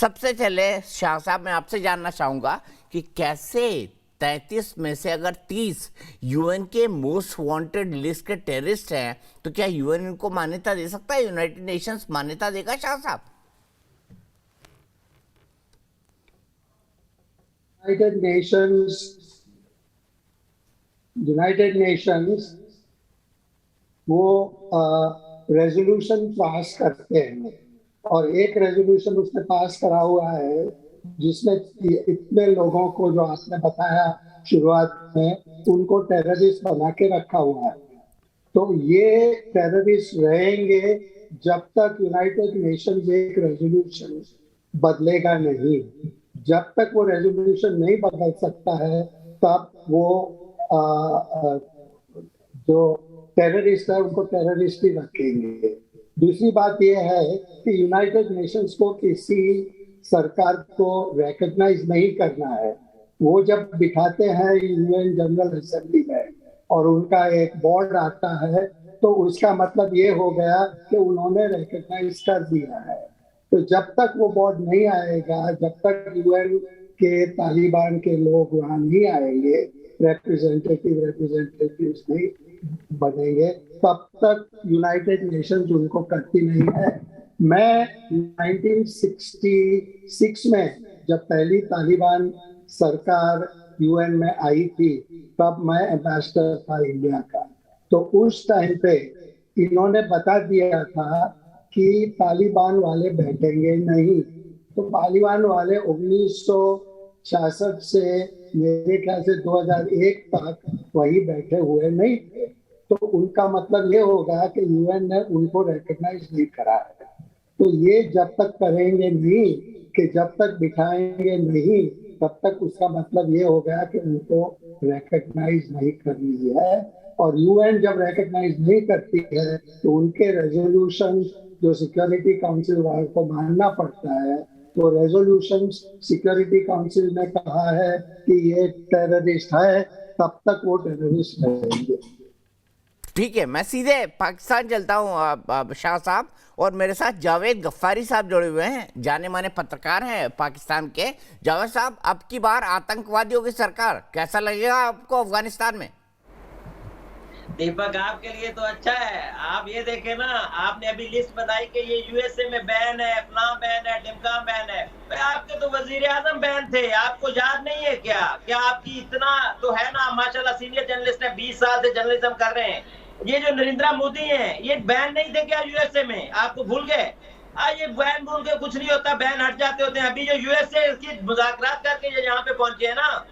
सबसे पहले शाह साहब मैं आपसे जानना चाहूंगा कि कैसे 33 में से अगर 30 यूएन के मोस्ट वांटेड लिस्ट के टेररिस्ट हैं तो क्या यूएन इनको मान्यता दे सकता है? यूनाइटेड नेशंस मान्यता देगा शाह साहब? यूनाइटेड नेशंस वो रेजोल्यूशन पास करते हैं और एक रेजोल्यूशन उसने पास करा हुआ है जिसमें इतने लोगों को, जो आपने बताया शुरुआत में, उनको टेररिस्ट बना के रखा हुआ है। तो ये टेररिस्ट रहेंगे जब तक यूनाइटेड नेशंस एक रेजोल्यूशन बदलेगा नहीं। जब तक वो रेजोल्यूशन नहीं बदल सकता है तब वो जो टेररिस्ट है उनको टेररिस्ट ही रखेंगे। दूसरी बात यह है कि यूनाइटेड नेशंस को किसी सरकार को रिकॉग्नाइज नहीं करना है। वो जब बिठाते हैं यूएन जनरल असेंबली में और उनका एक बोर्ड आता है तो उसका मतलब ये हो गया कि उन्होंने रिकॉग्नाइज कर दिया है। तो जब तक वो बोर्ड नहीं आएगा, जब तक यूएन के तालिबान के लोग वहां नहीं आएंगे, रिप्रेजेंटेटिव्स नहीं बनेंगे, तब तक यूनाइटेड नेशंस उनको करती नहीं है। मैं 1966 में जब पहली तालिबान सरकार यूएन में आई थी तब मैं एम्बेसडर था इंडिया का। तो उस टाइम पे इन्होंने बता दिया था कि तालिबान वाले बैठेंगे नहीं। तो तालिबान वाले 1966 से मेरे ख्याल से 2001 तक वही बैठे हुए नहीं थे। तो उनका मतलब ये होगा कि यूएन ने उनको रिकॉग्नाइज नहीं करा है। तो ये जब तक करेंगे नहीं, कि जब तक बिठाएंगे नहीं, तब तक उसका मतलब ये हो गया कि उनको रिकॉग्नाइज नहीं करनी है। और यूएन जब रिकॉग्नाइज नहीं करती है तो उनके रेजोल्यूशन जो सिक्योरिटी काउंसिल वालों को मानना पड़ता है। तो रेजोल्यूशन सिक्योरिटी काउंसिल ने कहा है कि ये टेररिस्ट है, तब तक वो टेररिस्ट रहेंगे। ठीक है, मैं सीधे पाकिस्तान चलता हूँ शाह साहब, और मेरे साथ जावेद गफ्फारी साहब जुड़े हुए हैं, जाने माने पत्रकार हैं पाकिस्तान के। जावेद साहब, अब की बार आतंकवादियों की सरकार, कैसा लगेगा आपको अफगानिस्तान में? दीपक, आपके लिए तो अच्छा है। आप ये देखें ना, आपने अभी लिस्ट बताई कि ये यूएसए में बैन है, फलां बैन है, ढिमका बैन है। आपके तो वजीर आजम बैन थे, आपको याद नहीं है क्या? क्या आपकी इतना तो है ना, माशाल्लाह सीनियर जर्नलिस्ट है, 20 साल से जर्नलिज्म कर रहे हैं। ये जो नरेंद्र मोदी हैं, ये बैन नहीं थे क्या यूएसए में? आपको भूल गए? ये बैन भूल के कुछ नहीं होता, बैन हट जाते होते हैं। अभी जो यूएसए की मुज़ाकरात करके यहाँ पे पहुंचे हैं ना,